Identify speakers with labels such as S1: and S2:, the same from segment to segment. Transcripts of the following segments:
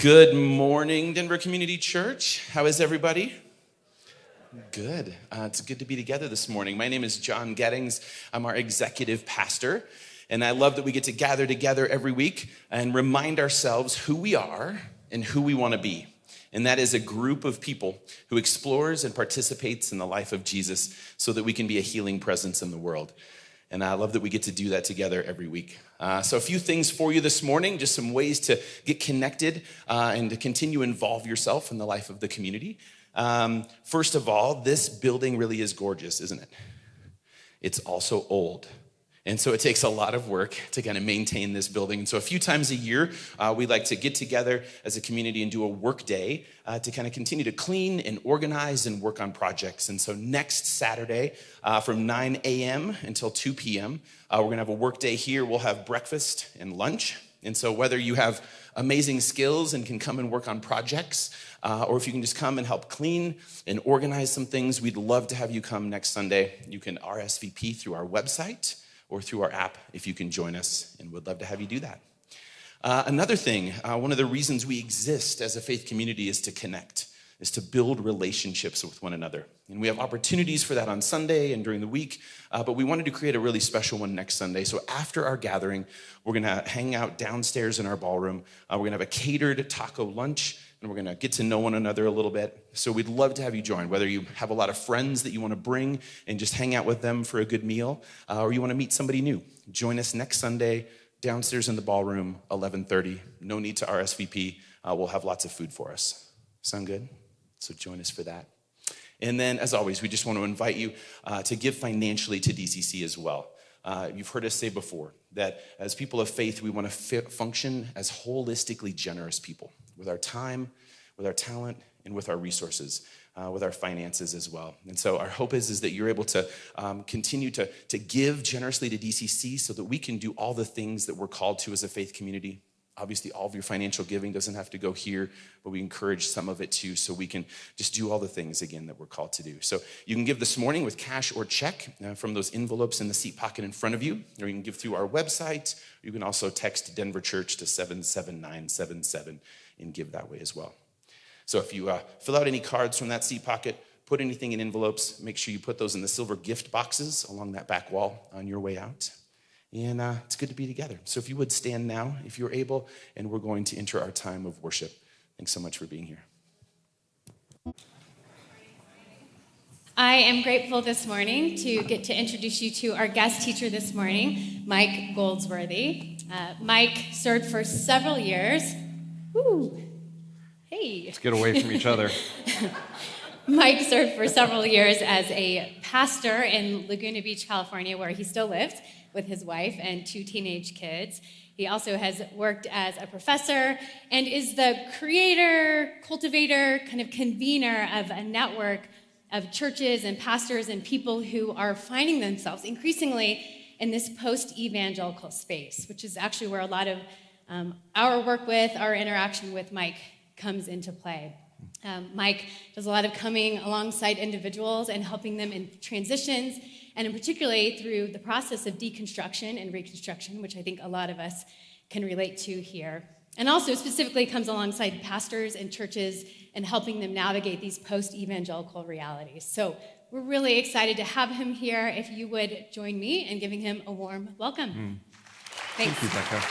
S1: Good morning, Denver Community Church. How is everybody? Good. It's good to be together this morning. My name is John Gettings. I'm our executive pastor, and I love that we get to gather together every week and remind ourselves who we are and who we want to be. And that is a group of people who explores and participates in the life of Jesus so that we can be a healing presence in the world. And I love that we get to do that together every week. So a few things for you this morning, just some ways to get connected and to continue to involve yourself in the life of the community. First of all, this building really is gorgeous, isn't it? It's also old. And so it takes a lot of work to kind of maintain this building. And so a few times a year, we like to get together as a community and do a work day to kind of continue to clean and organize and work on projects. And so next Saturday from 9 a.m. until 2 p.m., we're going to have a work day here. We'll have breakfast and lunch. And so whether you have amazing skills and can come and work on projects, or if you can just come and help clean and organize some things, we'd love to have you come next Sunday. You can RSVP through our website or through our app if you can join us, and we'd love to have you do that. Another thing, one of the reasons we exist as a faith community is to connect, is to build relationships with one another. And we have opportunities for that on Sunday and during the week, but we wanted to create a really special one next Sunday. So after our gathering, we're gonna hang out downstairs in our ballroom. We're gonna have a catered taco lunch, and we're gonna get to know one another a little bit. So we'd love to have you join, whether you have a lot of friends that you wanna bring and just hang out with them for a good meal, or you wanna meet somebody new. Join us next Sunday, downstairs in the ballroom, 11:30. No need to RSVP. We'll have lots of food for us. Sound good? So join us for that. And then, as always, we just want to invite you to give financially to DCC as well. You've heard us say before that as people of faith, we want to function as holistically generous people with our time, with our talent, and with our resources, with our finances as well. And so our hope is that you're able to continue to give generously to DCC so that we can do all the things that we're called to as a faith community. Obviously, all of your financial giving doesn't have to go here, but we encourage some of it too, so we can just do all the things, again, that we're called to do. So you can give this morning with cash or check from those envelopes in the seat pocket in front of you, or you can give through our website. You can also text Denver Church to 77977 and give that way as well. So if you fill out any cards from that seat pocket, put anything in envelopes, make sure you put those in the silver gift boxes along that back wall on your way out. And it's good to be together. So if you would stand now, if you're able, and we're going to enter our time of worship. Thanks so much for being here.
S2: I am grateful this morning to get to introduce you to our guest teacher this morning, Mike Goldsworthy. Mike served for several years. Woo! Hey.
S3: Let's get away from each other.
S2: Mike served for several years as a pastor in Laguna Beach, California, where he still lives with his wife and 2 teenage kids. He also has worked as a professor and is the creator, cultivator, kind of convener of a network of churches and pastors and people who are finding themselves increasingly in this post-evangelical space, which is actually where a lot of our work with, our interaction with Mike comes into play. Mike does a lot of coming alongside individuals and helping them in transitions, and in particularly through the process of deconstruction and reconstruction, which I think a lot of us can relate to here. And also specifically comes alongside pastors and churches and helping them navigate these post-evangelical realities. So we're really excited to have him here. If you would join me in giving him a warm welcome. Thanks.
S3: Thank you, Becca.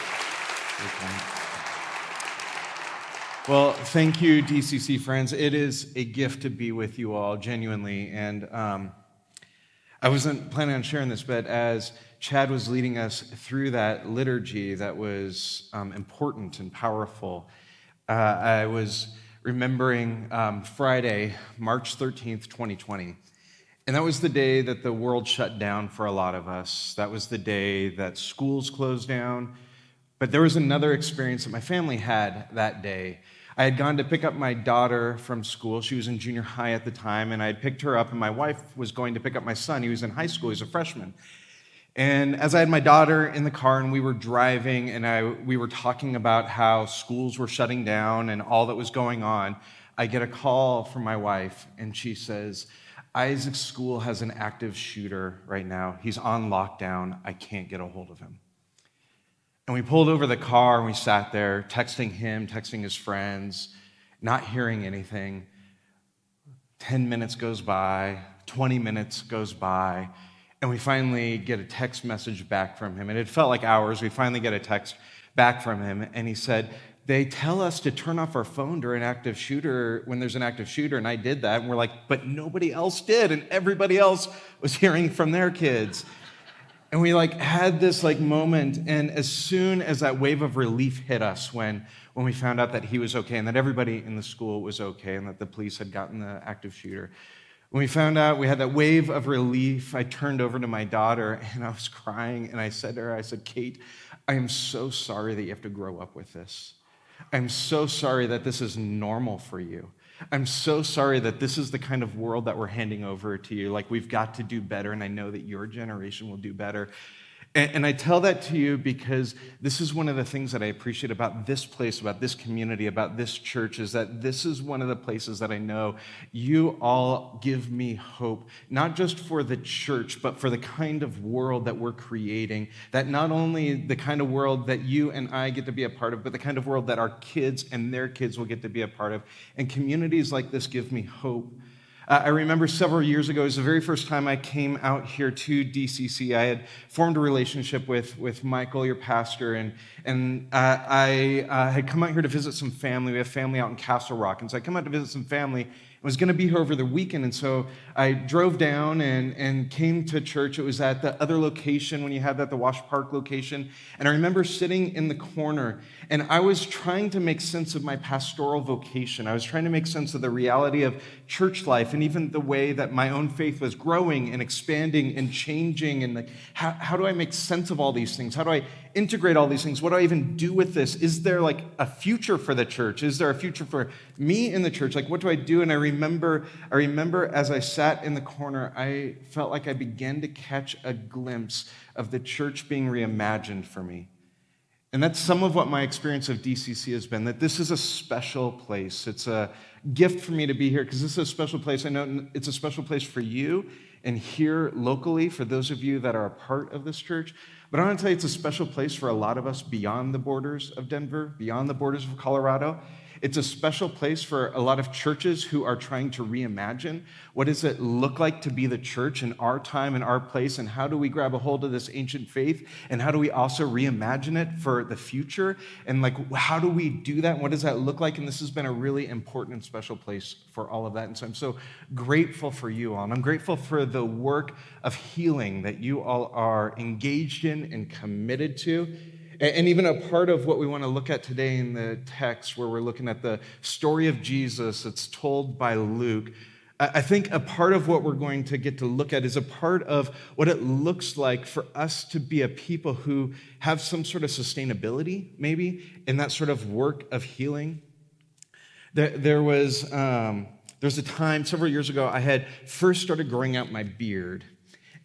S3: Well, thank you, DCC friends. It is a gift to be with you all, genuinely. And I wasn't planning on sharing this, but as Chad was leading us through that liturgy that was important and powerful, I was remembering Friday, March 13th, 2020. And that was the day that the world shut down for a lot of us. That was the day that schools closed down. But there was another experience that my family had that day. I had gone to pick up my daughter from school. She was in junior high at the time, and I had picked her up, and my wife was going to pick up my son. He was in high school. He was a freshman. And as I had my daughter in the car, and we were driving, and we were talking about how schools were shutting down and all that was going on, I get a call from my wife, and she says, Isaac's school has an active shooter right now. He's on lockdown. I can't get a hold of him. And we pulled over the car and we sat there texting him, texting his friends, not hearing anything. 10 minutes goes by, 20 minutes goes by, and we finally get a text message back from him. And it felt like hours. We finally get a text back from him, and he said, they tell us to turn off our phone during when there's an active shooter, and I did that. And we're like, but nobody else did, and everybody else was hearing from their kids. And we had this moment, and as soon as that wave of relief hit us when we found out that he was okay and that everybody in the school was okay and that the police had gotten the active shooter, when we found out we had that wave of relief, I turned over to my daughter and I was crying, and I said to her, Kate, I am so sorry that you have to grow up with this. I'm so sorry that this is normal for you. I'm so sorry that this is the kind of world that we're handing over to you. We've got to do better, and I know that your generation will do better. And I tell that to you because this is one of the things that I appreciate about this place, about this community, about this church, is that this is one of the places that I know you all give me hope, not just for the church, but for the kind of world that we're creating, that not only the kind of world that you and I get to be a part of, but the kind of world that our kids and their kids will get to be a part of. And communities like this give me hope. I remember several years ago, it was the very first time I came out here to DCC. I had formed a relationship with Michael, your pastor, and I had come out here to visit some family. We have family out in Castle Rock, and so I come out to visit some family. I was going to be here over the weekend, and so I drove down and came to church. It was at the other location when you had that, the Wash Park location, and I remember sitting in the corner, and I was trying to make sense of my pastoral vocation. I was trying to make sense of the reality of church life and even the way that my own faith was growing and expanding and changing, and how do I make sense of all these things? How do I integrate all these things? What do I even do with this? Is there a future for the church? Is there a future for me in the church? What do I do? And I remember as I sat in the corner, I felt like I began to catch a glimpse of the church being reimagined for me. And that's some of what my experience of DCC has been, that this is a special place. It's a gift for me to be here because this is a special place. I know it's a special place for you and here locally for those of you that are a part of this church. But I want to tell you, it's a special place for a lot of us beyond the borders of Denver, beyond the borders of Colorado. It's a special place for a lot of churches who are trying to reimagine what does it look like to be the church in our time and our place, and how do we grab a hold of this ancient faith, and how do we also reimagine it for the future, and how do we do that, and what does that look like? And this has been a really important and special place for all of that. And so I'm so grateful for you all, and I'm grateful for the work of healing that you all are engaged in and committed to. And even a part of what we want to look at today in the text, where we're looking at the story of Jesus that's told by Luke, I think a part of what we're going to get to look at is a part of what it looks like for us to be a people who have some sort of sustainability, maybe, in that sort of work of healing. There was a time several years ago I had first started growing out my beard.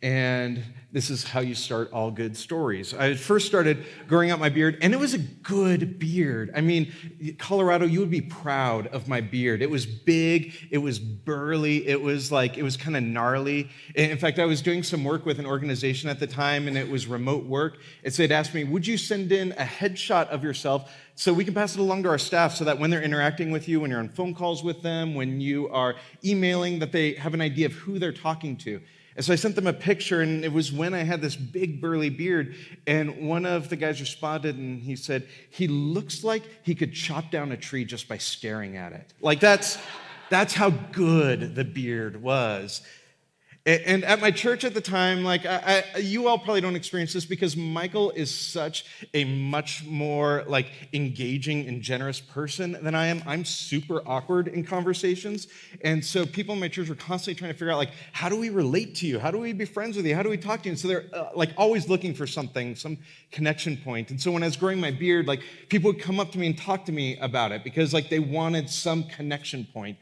S3: And this is how you start all good stories. I had first started growing out my beard, and it was a good beard. I mean, Colorado, you would be proud of my beard. It was big, it was burly, it was kind of gnarly. In fact, I was doing some work with an organization at the time, and it was remote work. And so they'd asked me, would you send in a headshot of yourself so we can pass it along to our staff so that when they're interacting with you, when you're on phone calls with them, when you are emailing, that they have an idea of who they're talking to. And so I sent them a picture, and it was when I had this big burly beard, and one of the guys responded, and he said, he looks like he could chop down a tree just by staring at it. That's how good the beard was. And at my church at the time, you all probably don't experience this because Michael is such a much more engaging and generous person than I am. I'm super awkward in conversations. And so people in my church are constantly trying to figure out, how do we relate to you? How do we be friends with you? How do we talk to you? And so they're always looking for something, some connection point. And so when I was growing my beard, people would come up to me and talk to me about it because they wanted some connection point.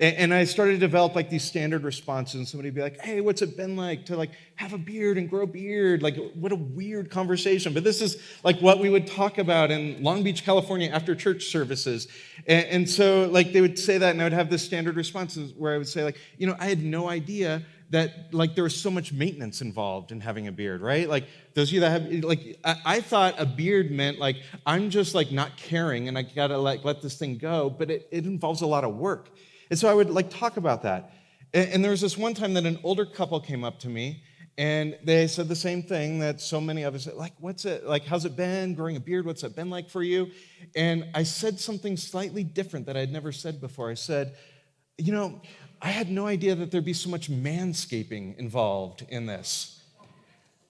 S3: And I started to develop these standard responses, and somebody would be like, hey, what's it been like to have a beard and grow a beard? What a weird conversation. But this is what we would talk about in Long Beach, California after church services. And so they would say that, and I would have this standard responses where I would say I had no idea that like there was so much maintenance involved in having a beard, right? Like those of you that have, like I thought a beard meant like I'm just like not caring and I gotta like let this thing go, but it involves a lot of work. And so I would like talk about that. And there was this one time that an older couple came up to me and they said the same thing that so many of us said, like, what's it, like, how's it been growing a beard? What's it been like for you? And I said something slightly different that I'd never said before. I said, you know, I had no idea that there'd be so much manscaping involved in this.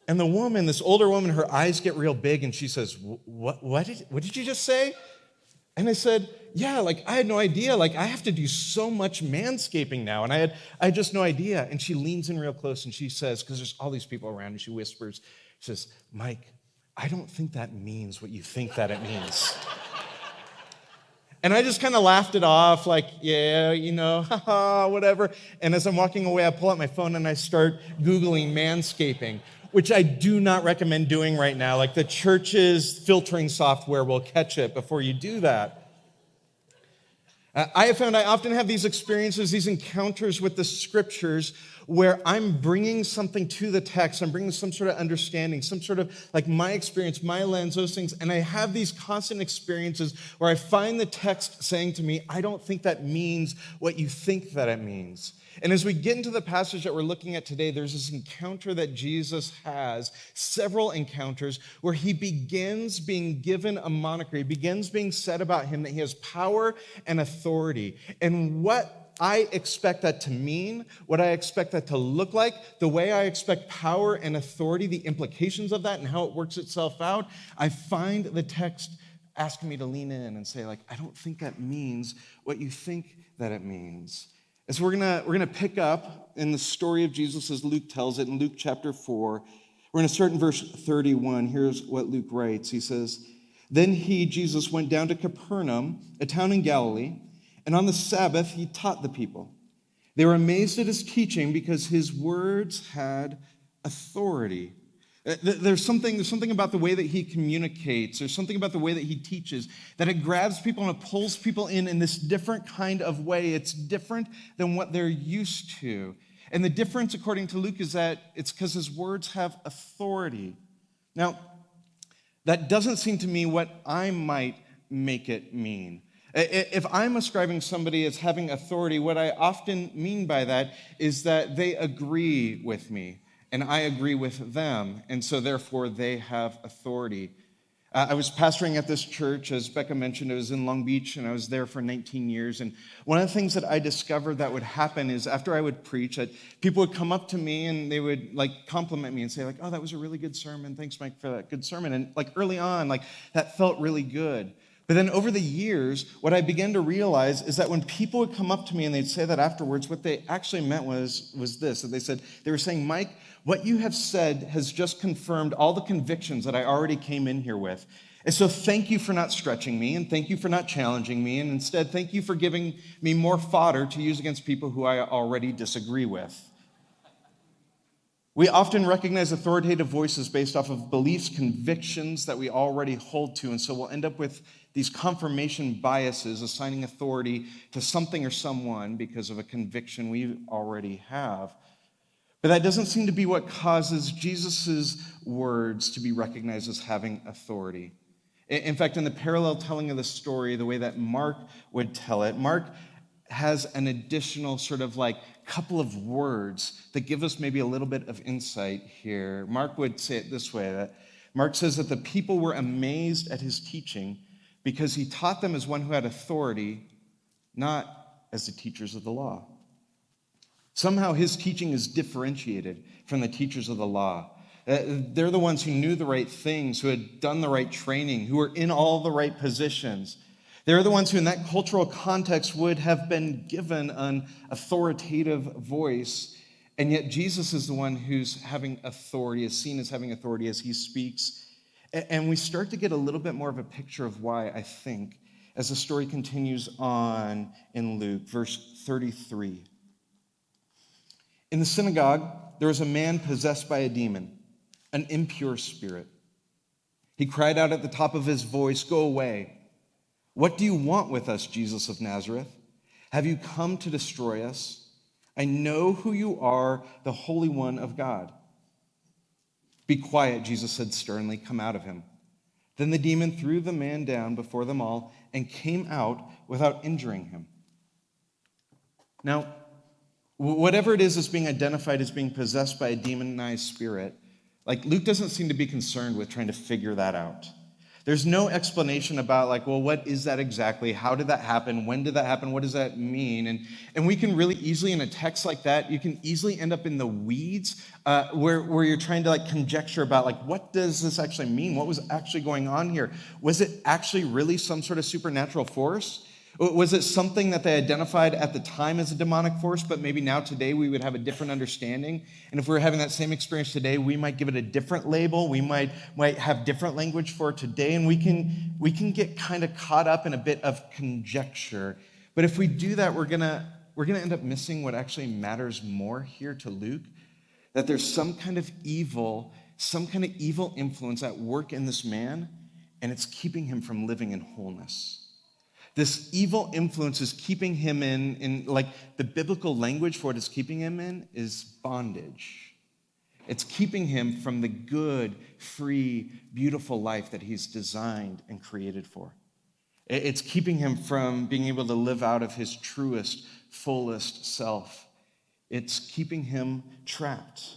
S3: And the woman, this older woman, her eyes get real big and she says, what did you just say? And I said, yeah, like I had no idea. Like I have to do so much manscaping now. And I had just no idea. And she leans in real close and she says, because there's all these people around, and she whispers, she says, Mike, I don't think that means what you think that it means. And I just kind of laughed it off, like, yeah, you know, haha, whatever. And as I'm walking away, I pull out my phone and I start Googling manscaping, which I do not recommend doing right now. Like the church's filtering software will catch it before you do that. I have found I often have these experiences, these encounters with the scriptures where I'm bringing something to the text. I'm bringing some sort of understanding, some sort of like my experience, my lens, those things. And I have these constant experiences where I find the text saying to me, I don't think that means what you think that it means. And as we get into the passage that we're looking at today, there's this encounter that Jesus has, several encounters, where he begins being given a moniker. He begins being said about him that he has power and authority. And what I expect that to mean, what I expect that to look like, the way I expect power and authority, the implications of that and how it works itself out, I find the text asking me to lean in and say, like, I don't think that means what you think that it means. And so we're gonna pick up in the story of Jesus as Luke tells it in Luke chapter 4. We're gonna start in verse 31. Here's what Luke writes. He says, Then he, Jesus, went down to Capernaum, a town in Galilee, and on the Sabbath he taught the people. They were amazed at his teaching because his words had authority. There's something about the way that he communicates. There's something about the way that he teaches that it grabs people and it pulls people in this different kind of way. It's different than what they're used to. And the difference, according to Luke, is that it's because his words have authority. Now, that doesn't seem to me what I might make it mean. If I'm ascribing somebody as having authority, what I often mean by that is that they agree with me. And I agree with them, and so therefore they have authority. I was pastoring at this church, as Becca mentioned. It was in Long Beach, and I was there for 19 years. And one of the things that I discovered that would happen is after I would preach, that people would come up to me and they would like compliment me and say, like, oh, that was a really good sermon. Thanks, Mike, for that good sermon. And like early on, like that felt really good. But then over the years, what I began to realize is that when people would come up to me and they'd say that afterwards, what they actually meant was this. That they were saying, Mike, what you have said has just confirmed all the convictions that I already came in here with. And so thank you for not stretching me, and thank you for not challenging me, and instead thank you for giving me more fodder to use against people who I already disagree with. We often recognize authoritative voices based off of beliefs, convictions that we already hold to, and so we'll end up with these confirmation biases, assigning authority to something or someone because of a conviction we already have. But that doesn't seem to be what causes Jesus' words to be recognized as having authority. In fact, in the parallel telling of the story, the way that Mark would tell it, Mark has an additional sort of like couple of words that give us maybe a little bit of insight here. Mark would say it this way, that Mark says that the people were amazed at his teaching because he taught them as one who had authority, not as the teachers of the law. Somehow his teaching is differentiated from the teachers of the law. They're the ones who knew the right things, who had done the right training, who were in all the right positions. They're the ones who in that cultural context would have been given an authoritative voice. And yet Jesus is the one who's having authority, is seen as having authority as he speaks. And we start to get a little bit more of a picture of why, I think, as the story continues on in Luke, verse 33. In the synagogue, there was a man possessed by a demon, an impure spirit. He cried out at the top of his voice, "Go away. What do you want with us, Jesus of Nazareth? Have you come to destroy us? I know who you are, the Holy One of God." "Be quiet," Jesus said sternly. "Come out of him." Then the demon threw the man down before them all and came out without injuring him. Now, whatever it is that's being identified as being possessed by a demonized spirit, like Luke doesn't seem to be concerned with trying to figure that out. There's no explanation about like, well, what is that exactly? How did that happen? When did that happen? What does that mean? And we can really easily, in a text like that, you can easily end up in the weeds where you're trying to like conjecture about like, what does this actually mean? What was actually going on here? Was it actually really some sort of supernatural force? Was it something that they identified at the time as a demonic force, but maybe now today we would have a different understanding? And if we were having that same experience today, we might give it a different label. We might have different language for it today, and we can get kind of caught up in a bit of conjecture. But if we do that, we're gonna end up missing what actually matters more here to Luke, that there's some kind of evil influence at work in this man, and it's keeping him from living in wholeness. This evil influence is keeping him in like the biblical language for what it's keeping him in is bondage. It's keeping him from the good, free, beautiful life that he's designed and created for. It's keeping him from being able to live out of his truest, fullest self. It's keeping him trapped.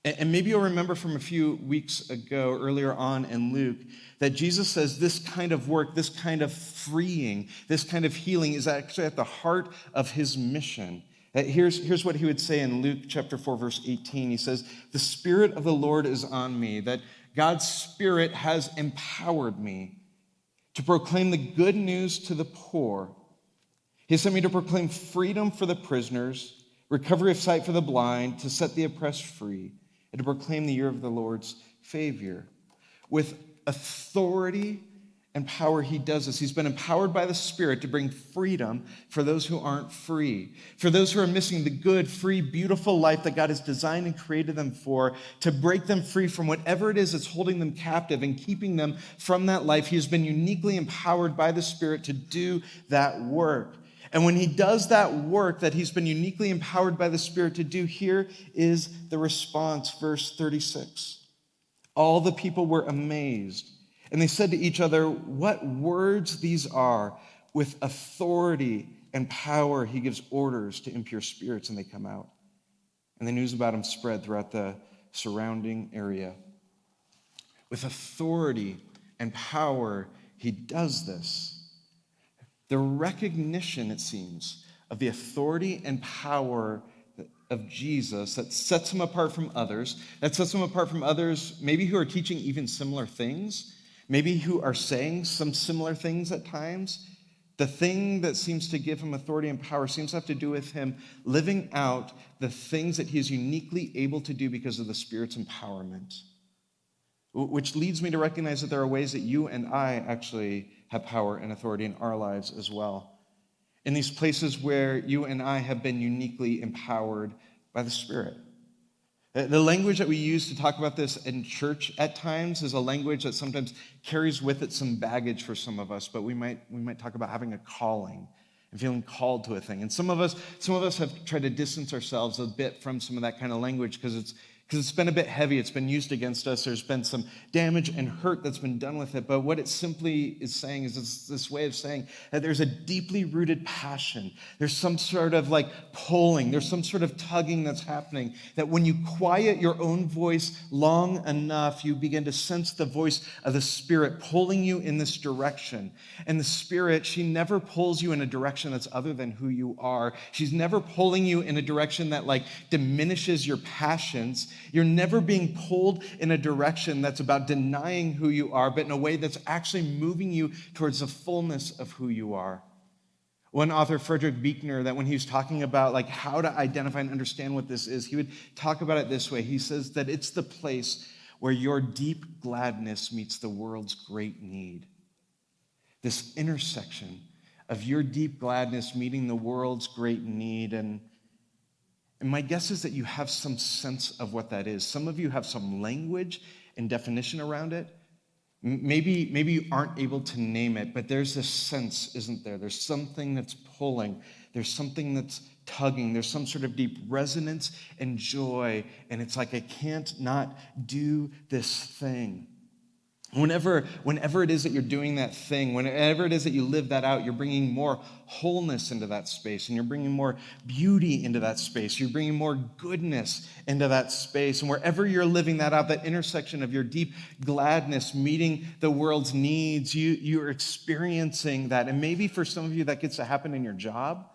S3: And maybe you'll remember from a few weeks ago, earlier on in Luke, that Jesus says this kind of work, this kind of freeing, this kind of healing is actually at the heart of his mission. Here's what he would say in Luke chapter 4, verse 18. He says, "The Spirit of the Lord is on me," that God's Spirit has empowered me to proclaim the good news to the poor. He sent me to proclaim freedom for the prisoners, recovery of sight for the blind, to set the oppressed free, and to proclaim the year of the Lord's favor. With authority and power, he does this. He's been empowered by the Spirit to bring freedom for those who aren't free, for those who are missing the good, free, beautiful life that God has designed and created them for, to break them free from whatever it is that's holding them captive and keeping them from that life. He has been uniquely empowered by the Spirit to do that work. And when he does that work that he's been uniquely empowered by the Spirit to do, here is the response, verse 36. All the people were amazed, and they said to each other, "What words these are! With authority and power he gives orders to impure spirits, and they come out." And the news about him spread throughout the surrounding area. With authority and power he does this. The recognition, it seems, of the authority and power of Jesus that sets him apart from others, maybe who are teaching even similar things, maybe who are saying some similar things at times. The thing that seems to give him authority and power seems to have to do with him living out the things that he is uniquely able to do because of the Spirit's empowerment. Which leads me to recognize that there are ways that you and I actually have power and authority in our lives as well. In these places where you and I have been uniquely empowered by the Spirit. The language that we use to talk about this in church at times is a language that sometimes carries with it some baggage for some of us, but we might talk about having a calling and feeling called to a thing. And some of us have tried to distance ourselves a bit from some of that kind of language because it's been a bit heavy. It's been used against us. There's been some damage and hurt that's been done with it. But what it simply is saying is this way of saying that there's a deeply rooted passion. There's some sort of like pulling. There's some sort of tugging that's happening. That when you quiet your own voice long enough, you begin to sense the voice of the Spirit pulling you in this direction. And the Spirit, she never pulls you in a direction that's other than who you are. She's never pulling you in a direction that like diminishes your passions. You're never being pulled in a direction that's about denying who you are, but in a way that's actually moving you towards the fullness of who you are. One author, Frederick Buechner, that when he was talking about like how to identify and understand what this is, he would talk about it this way. He says that it's the place where your deep gladness meets the world's great need. This intersection of your deep gladness meeting the world's great need. And my guess is that you have some sense of what that is. Some of you have some language and definition around it. Maybe you aren't able to name it, but there's this sense, isn't there? There's something that's pulling. There's something that's tugging. There's some sort of deep resonance and joy, and it's like I can't not do this thing. Whenever it is that you're doing that thing, whenever it is that you live that out, you're bringing more wholeness into that space, and you're bringing more beauty into that space. You're bringing more goodness into that space. And wherever you're living that out, that intersection of your deep gladness, meeting the world's needs, you're experiencing that. And maybe for some of you, that gets to happen in your job.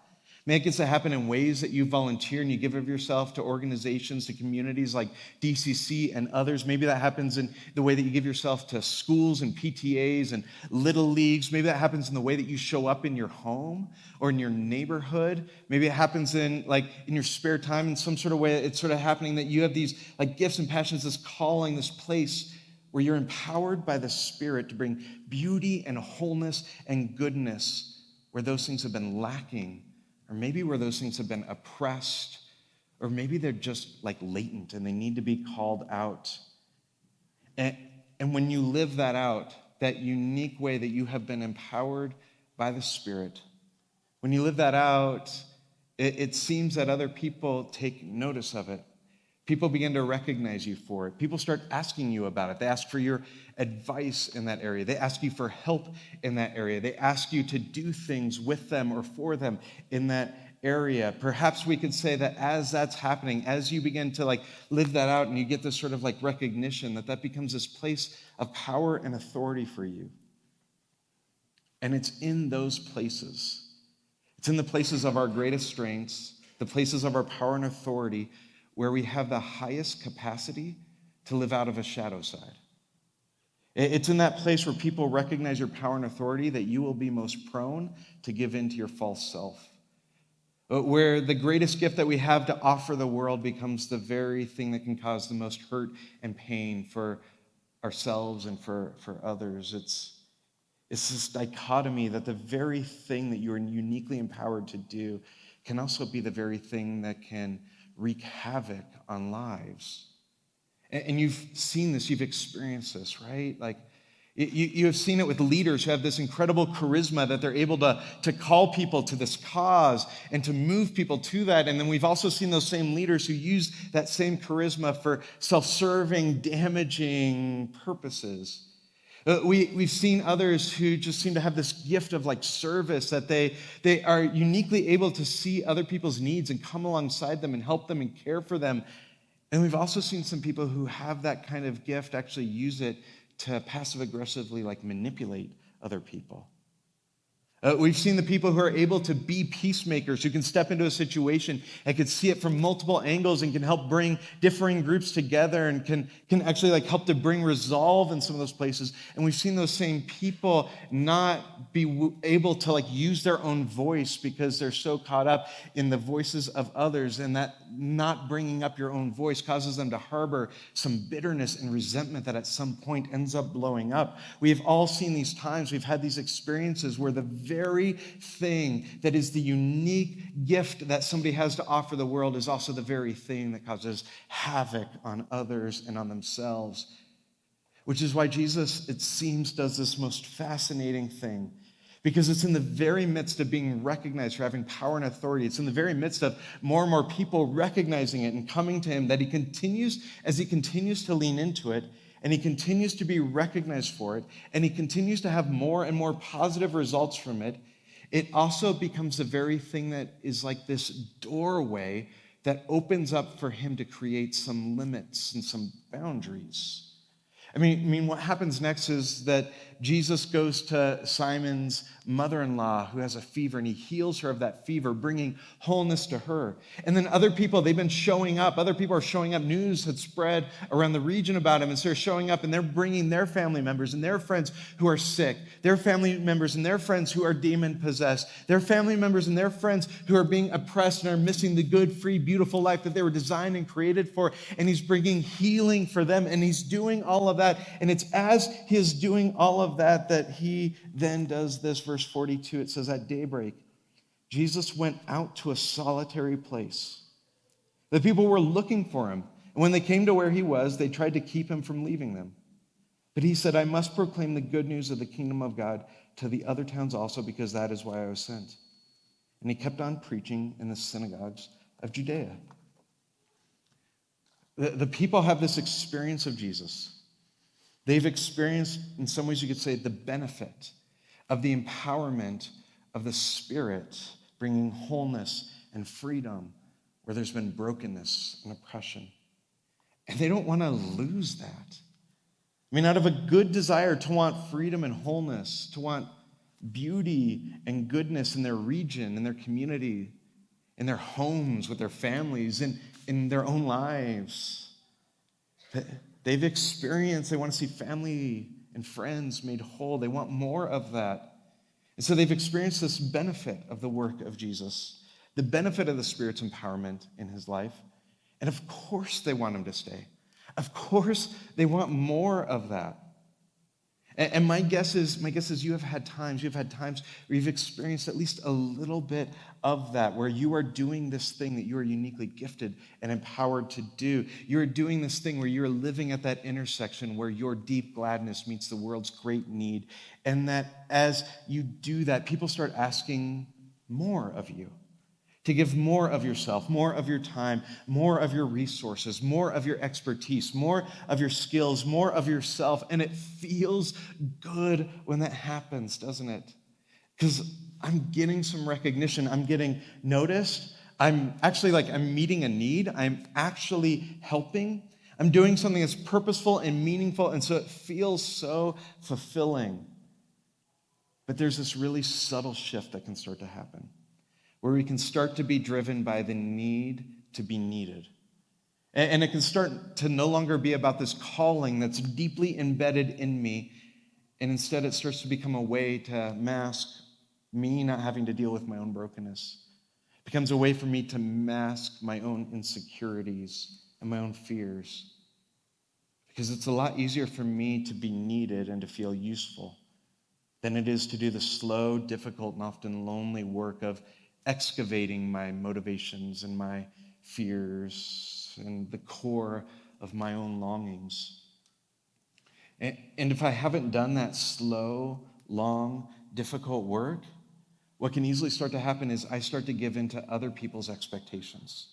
S3: Maybe it gets to happen in ways that you volunteer and you give of yourself to organizations, to communities like DCC and others. Maybe that happens in the way that you give yourself to schools and PTAs and little leagues. Maybe that happens in the way that you show up in your home or in your neighborhood. Maybe it happens in your spare time in some sort of way. It's sort of happening that you have these gifts and passions, this calling, this place where you're empowered by the Spirit to bring beauty and wholeness and goodness where those things have been lacking. Or maybe where those things have been oppressed, or maybe they're just latent and they need to be called out. And when you live that out, that unique way that you have been empowered by the Spirit, when you live that out, it seems that other people take notice of it. People begin to recognize you for it. People start asking you about it. They ask for your advice in that area. They ask you for help in that area. They ask you to do things with them or for them in that area. Perhaps we could say that as that's happening, as you begin to live that out and you get this sort of recognition, that becomes this place of power and authority for you. And it's in those places. It's in the places of our greatest strengths, the places of our power and authority, where we have the highest capacity to live out of a shadow side. It's in that place where people recognize your power and authority that you will be most prone to give in to your false self. Where the greatest gift that we have to offer the world becomes the very thing that can cause the most hurt and pain for ourselves and for others. It's this dichotomy that the very thing that you are uniquely empowered to do can also be the very thing that can wreak havoc on lives. And you've seen this, you've experienced this, right? You have seen it with leaders who have this incredible charisma that they're able to call people to this cause and to move people to that. And then we've also seen those same leaders who use that same charisma for self-serving, damaging purposes. We've seen others who just seem to have this gift of service, that they are uniquely able to see other people's needs and come alongside them and help them and care for them. And we've also seen some people who have that kind of gift actually use it to passive-aggressively manipulate other people. We've seen the people who are able to be peacemakers, who can step into a situation and can see it from multiple angles and can help bring differing groups together and can actually help to bring resolve in some of those places. And we've seen those same people not be able to use their own voice because they're so caught up in the voices of others, and that not bringing up your own voice causes them to harbor some bitterness and resentment that at some point ends up blowing up. We have all seen these times. We've had these experiences where the very thing that is the unique gift that somebody has to offer the world is also the very thing that causes havoc on others and on themselves. Which is why Jesus, it seems, does this most fascinating thing. Because it's in the very midst of being recognized for having power and authority. It's in the very midst of more and more people recognizing it and coming to him that he continues to lean into it, and he continues to be recognized for it, and he continues to have more and more positive results from it. It also becomes the very thing that is this doorway that opens up for him to create some limits and some boundaries. I mean, what happens next is that Jesus goes to Simon's mother-in-law who has a fever, and he heals her of that fever, bringing wholeness to her. And then other people, they've been showing up. Other people are showing up. News had spread around the region about him, and so they're showing up, and they're bringing their family members and their friends who are sick, their family members and their friends who are demon-possessed, their family members and their friends who are being oppressed and are missing the good, free, beautiful life that they were designed and created for, and he's bringing healing for them, and he's doing all of that. And it's as he is doing all of that that he then does this. Verse 42, it says, at daybreak, Jesus went out to a solitary place. The people were looking for him. And when they came to where he was, they tried to keep him from leaving them. But he said, I must proclaim the good news of the kingdom of God to the other towns also, because that is why I was sent. And he kept on preaching in the synagogues of Judea. The people have this experience of Jesus. They've experienced, in some ways you could say, the benefit of the empowerment of the Spirit, bringing wholeness and freedom where there's been brokenness and oppression. And they don't want to lose that. I mean, out of a good desire to want freedom and wholeness, to want beauty and goodness in their region, in their community, in their homes, with their families, in their own lives. They've experienced, they want to see family and friends made whole. They want more of that. And so they've experienced this benefit of the work of Jesus, the benefit of the Spirit's empowerment in his life. And of course they want him to stay. Of course they want more of that. And my guess is you've had times where you've experienced at least a little bit of that, where you are doing this thing that you are uniquely gifted and empowered to do. You're doing this thing where you're living at that intersection where your deep gladness meets the world's great need. And that as you do that, people start asking more of you. To give more of yourself, more of your time, more of your resources, more of your expertise, more of your skills, more of yourself. And it feels good when that happens, doesn't it? Because I'm getting some recognition. I'm getting noticed. I'm meeting a need. I'm actually helping. I'm doing something that's purposeful and meaningful. And so it feels so fulfilling. But there's this really subtle shift that can start to happen, where we can start to be driven by the need to be needed. And it can start to no longer be about this calling that's deeply embedded in me, and instead it starts to become a way to mask me not having to deal with my own brokenness. It becomes a way for me to mask my own insecurities and my own fears. Because it's a lot easier for me to be needed and to feel useful than it is to do the slow, difficult, and often lonely work of excavating my motivations and my fears and the core of my own longings. And if I haven't done that slow, long, difficult work, what can easily start to happen is I start to give in to other people's expectations.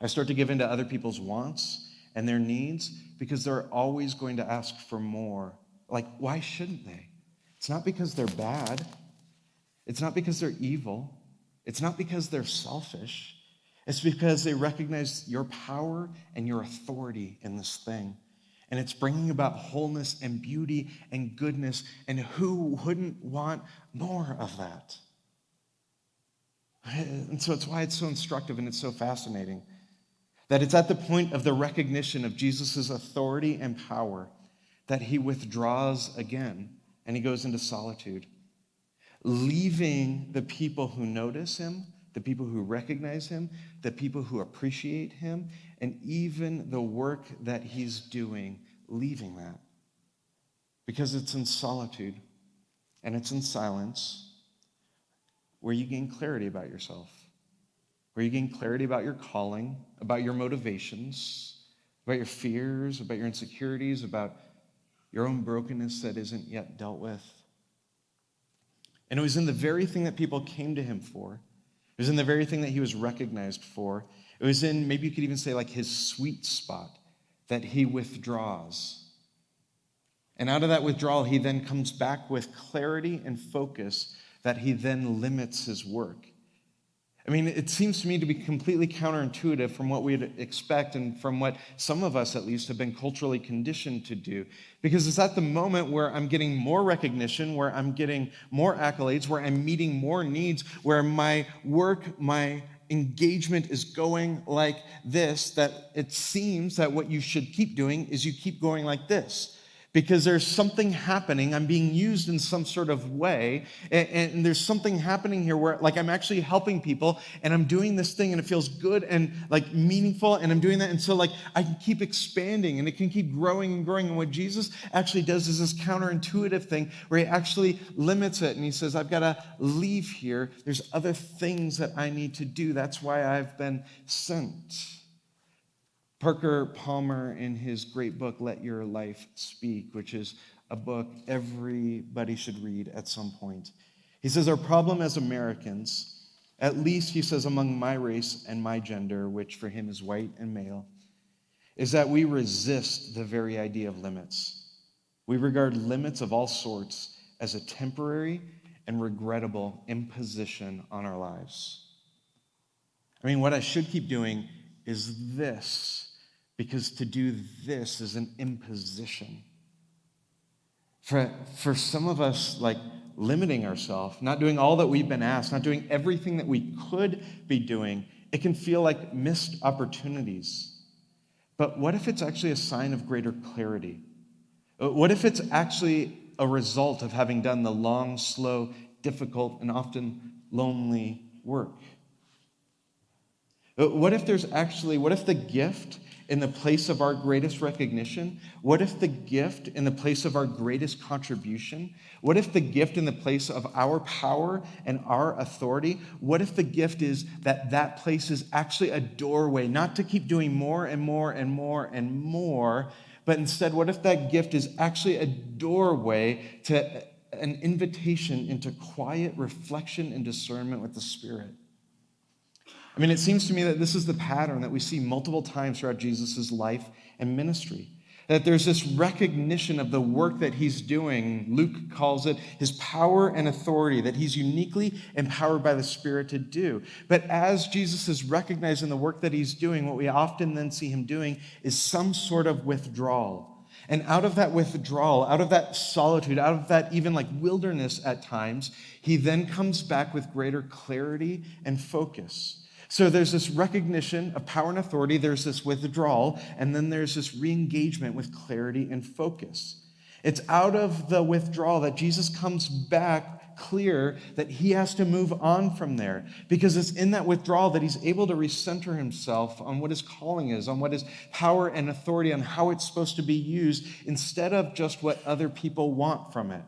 S3: I start to give in to other people's wants and their needs because they're always going to ask for more. Like, why shouldn't they? It's not because they're bad. It's not because they're evil. It's not because they're selfish. It's because they recognize your power and your authority in this thing. And it's bringing about wholeness and beauty and goodness. And who wouldn't want more of that? And so it's why it's so instructive and it's so fascinating that it's at the point of the recognition of Jesus' authority and power that he withdraws again and he goes into solitude, leaving the people who notice him, the people who recognize him, the people who appreciate him, and even the work that he's doing, leaving that. Because it's in solitude and it's in silence where you gain clarity about yourself, where you gain clarity about your calling, about your motivations, about your fears, about your insecurities, about your own brokenness that isn't yet dealt with. And it was in the very thing that people came to him for. It was in the very thing that he was recognized for. It was in, maybe you could even say, like his sweet spot that he withdraws. And out of that withdrawal, he then comes back with clarity and focus that he then limits his work. I mean, it seems to me to be completely counterintuitive from what we'd expect and from what some of us, at least, have been culturally conditioned to do. Because it's at the moment where I'm getting more recognition, where I'm getting more accolades, where I'm meeting more needs, where my work, my engagement is going like this, that it seems that what you should keep doing is you keep going like this. Because there's something happening. I'm being used in some sort of way. And there's something happening here where like I'm actually helping people and I'm doing this thing and it feels good and like meaningful and I'm doing that. And so like I can keep expanding and it can keep growing and growing. And what Jesus actually does is this counterintuitive thing where he actually limits it. And he says, I've got to leave here. There's other things that I need to do. That's why I've been sent. Parker Palmer, in his great book, Let Your Life Speak, which is a book everybody should read at some point. He says, our problem as Americans, at least, he says, among my race and my gender, which for him is white and male, is that we resist the very idea of limits. We regard limits of all sorts as a temporary and regrettable imposition on our lives. I mean, what I should keep doing is this, because to do this is an imposition. For some of us, like limiting ourselves, not doing all that we've been asked, not doing everything that we could be doing, it can feel like missed opportunities. But what if it's actually a sign of greater clarity? What if it's actually a result of having done the long, slow, difficult, and often lonely work? What if the gift in the place of our greatest recognition? What if the gift in the place of our greatest contribution? What if the gift in the place of our power and our authority? What if the gift is that place is actually a doorway, not to keep doing more and more and more and more, but instead, what if that gift is actually a doorway to an invitation into quiet reflection and discernment with the Spirit? I mean, it seems to me that this is the pattern that we see multiple times throughout Jesus' life and ministry. That there's this recognition of the work that he's doing. Luke calls it his power and authority, that he's uniquely empowered by the Spirit to do. But as Jesus is recognizing the work that he's doing, what we often then see him doing is some sort of withdrawal. And out of that withdrawal, out of that solitude, out of that even like wilderness at times, he then comes back with greater clarity and focus. So there's this recognition of power and authority, there's this withdrawal, and then there's this re-engagement with clarity and focus. It's out of the withdrawal that Jesus comes back clear that he has to move on from there, because it's in that withdrawal that he's able to recenter himself on what his calling is, on what his power and authority, on how it's supposed to be used, instead of just what other people want from it.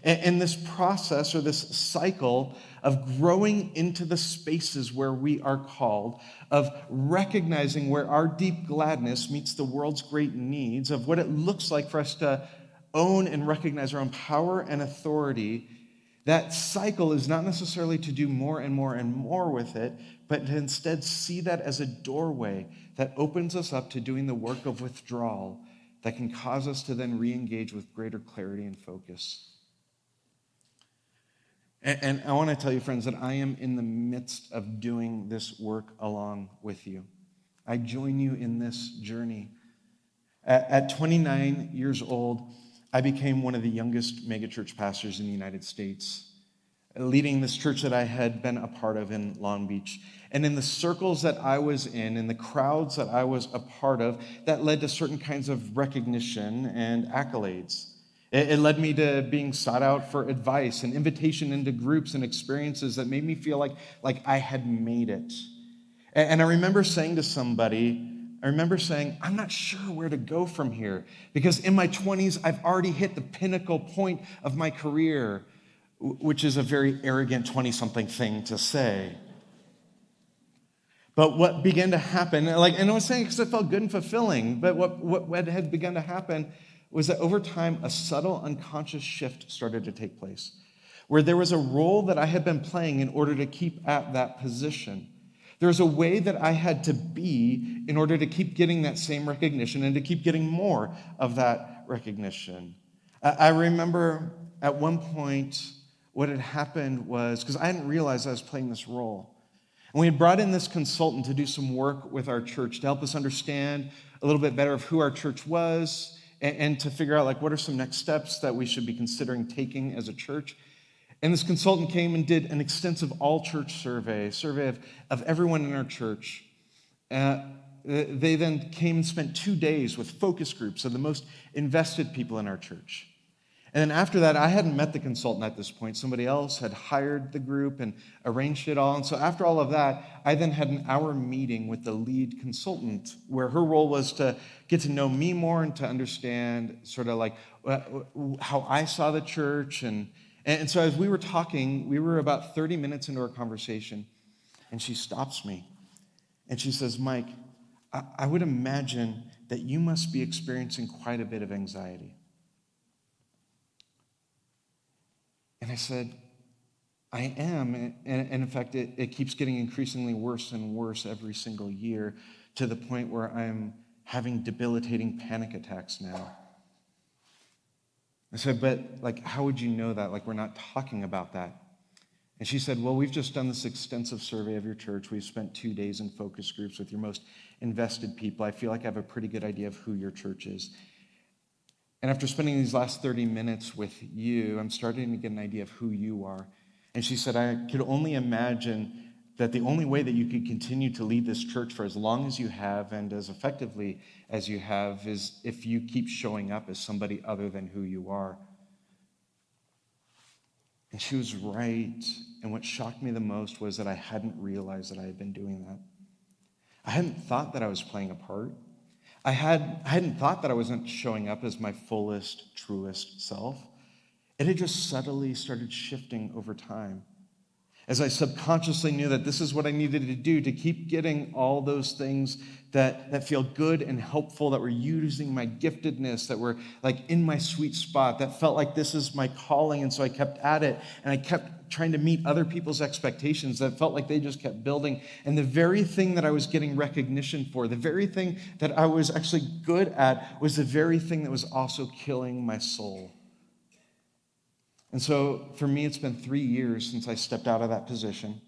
S3: And this process or this cycle of growing into the spaces where we are called, of recognizing where our deep gladness meets the world's great needs, of what it looks like for us to own and recognize our own power and authority, that cycle is not necessarily to do more and more and more with it, but to instead see that as a doorway that opens us up to doing the work of withdrawal that can cause us to then re-engage with greater clarity and focus. And I want to tell you, friends, that I am in the midst of doing this work along with you. I join you in this journey. At 29 years old, I became one of the youngest megachurch pastors in the United States, leading this church that I had been a part of in Long Beach. And in the circles that I was in the crowds that I was a part of, that led to certain kinds of recognition and accolades. It led me to being sought out for advice and invitation into groups and experiences that made me feel like I had made it. And I remember saying to somebody, I'm not sure where to go from here, because in my 20s, I've already hit the pinnacle point of my career, which is a very arrogant 20-something thing to say. But what began to happen, and I was saying because it felt good and fulfilling, but what had begun to happen was that over time, a subtle unconscious shift started to take place, where there was a role that I had been playing in order to keep at that position. There was a way that I had to be in order to keep getting that same recognition and to keep getting more of that recognition. I remember at one point what had happened was, because I hadn't realized I was playing this role, and we had brought in this consultant to do some work with our church to help us understand a little bit better of who our church was, and to figure out what are some next steps that we should be considering taking as a church. And this consultant came and did an extensive all-church survey of everyone in our church. They then came and spent 2 days with focus groups of the most invested people in our church. And then after that, I hadn't met the consultant at this point. Somebody else had hired the group and arranged it all. And so after all of that, I then had an hour meeting with the lead consultant, where her role was to get to know me more and to understand sort of how I saw the church. And so as we were talking, we were about 30 minutes into our conversation, and she stops me. And she says, Mike, I would imagine that you must be experiencing quite a bit of anxiety. And I said, I am. And in fact, it keeps getting increasingly worse and worse every single year to the point where I'm having debilitating panic attacks now. I said, but like, how would you know that? Like, we're not talking about that. And she said, well, we've just done this extensive survey of your church. We've spent 2 days in focus groups with your most invested people. I feel like I have a pretty good idea of who your church is. And after spending these last 30 minutes with you, I'm starting to get an idea of who you are. And she said, I could only imagine that the only way that you could continue to lead this church for as long as you have and as effectively as you have is if you keep showing up as somebody other than who you are. And she was right. And what shocked me the most was that I hadn't realized that I had been doing that. I hadn't thought that I was playing a part. I hadn't thought that I wasn't showing up as my fullest, truest self. It had just subtly started shifting over time. As I subconsciously knew that this is what I needed to do to keep getting all those things that feel good and helpful, that were using my giftedness, that were like in my sweet spot, that felt like this is my calling. And so I kept at it, and I kept trying to meet other people's expectations that felt like they just kept building. And the very thing that I was getting recognition for, the very thing that I was actually good at, was the very thing that was also killing my soul. And so for me, it's been 3 years since I stepped out of that position.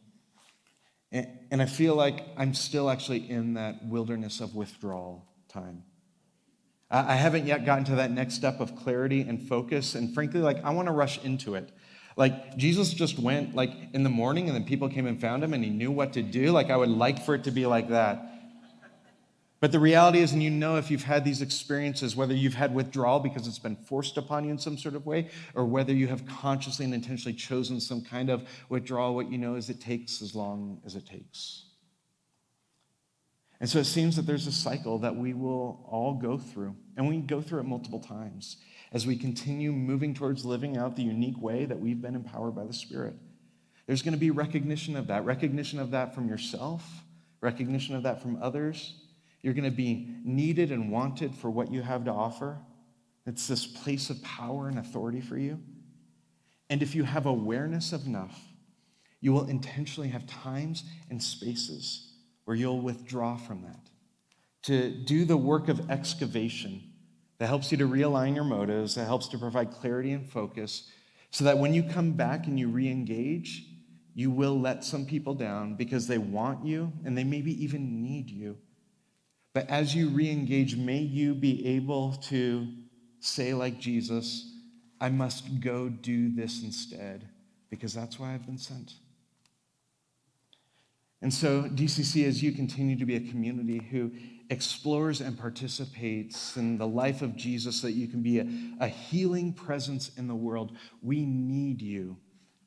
S3: And I feel like I'm still actually in that wilderness of withdrawal time. I haven't yet gotten to that next step of clarity and focus. And frankly, like, I want to rush into it. Like, Jesus just went like in the morning and then people came and found him and he knew what to do. Like, I would like for it to be like that. But the reality is, and you know if you've had these experiences, whether you've had withdrawal because it's been forced upon you in some sort of way, or whether you have consciously and intentionally chosen some kind of withdrawal, what you know is it takes as long as it takes. And so it seems that there's a cycle that we will all go through, and we go through it multiple times as we continue moving towards living out the unique way that we've been empowered by the Spirit. There's going to be recognition of that from yourself, recognition of that from others. You're going to be needed and wanted for what you have to offer. It's this place of power and authority for you. And if you have awareness of enough, you will intentionally have times and spaces where you'll withdraw from that, to do the work of excavation that helps you to realign your motives, that helps to provide clarity and focus, so that when you come back and you re-engage, you will let some people down because they want you and they maybe even need you. But as you re-engage, may you be able to say like Jesus, I must go do this instead, because that's why I've been sent. And so, DCC, as you continue to be a community who explores and participates in the life of Jesus so that you can be a healing presence in the world, we need you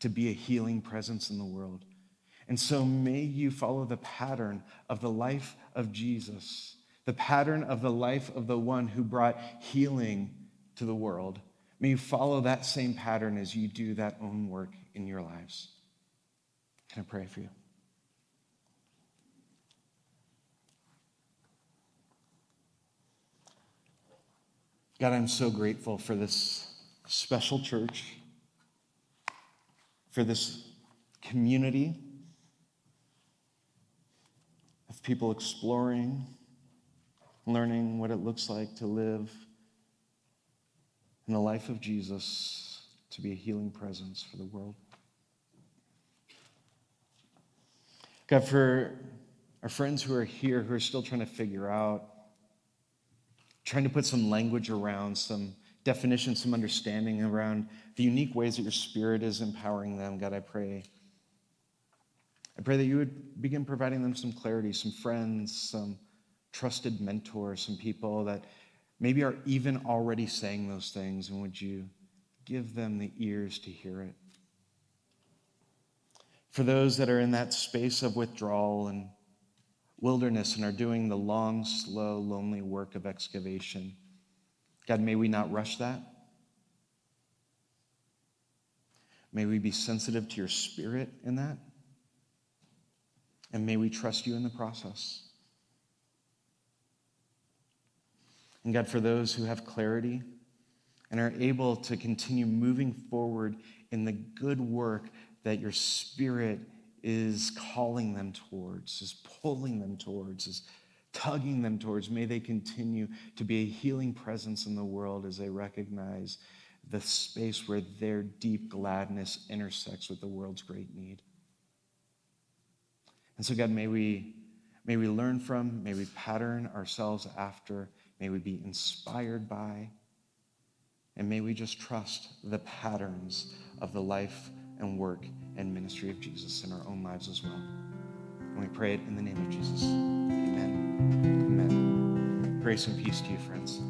S3: to be a healing presence in the world. And so may you follow the pattern of the life of Jesus, the pattern of the life of the one who brought healing to the world. May you follow that same pattern as you do that own work in your lives. Can I pray for you? God, I'm so grateful for this special church, for this community of people exploring, learning what it looks like to live in the life of Jesus, to be a healing presence for the world. God, for our friends who are here who are still trying to figure out, trying to put some language around, some definition, some understanding around the unique ways that your Spirit is empowering them, God, I pray that you would begin providing them some clarity, some friends, some trusted mentors, some people that maybe are even already saying those things, and would you give them the ears to hear it? For those that are in that space of withdrawal and wilderness and are doing the long, slow, lonely work of excavation, God, may we not rush that. May we be sensitive to your Spirit in that. And may we trust you in the process. And God, for those who have clarity and are able to continue moving forward in the good work that your Spirit is calling them towards, is pulling them towards, is tugging them towards. May they continue to be a healing presence in the world as they recognize the space where their deep gladness intersects with the world's great need. And so, God, may we learn from, may we pattern ourselves after, may we be inspired by, and may we just trust the patterns of the life and work and ministry of Jesus in our own lives as well. And we pray it in the name of Jesus. Amen. Amen. Grace and peace to you, friends.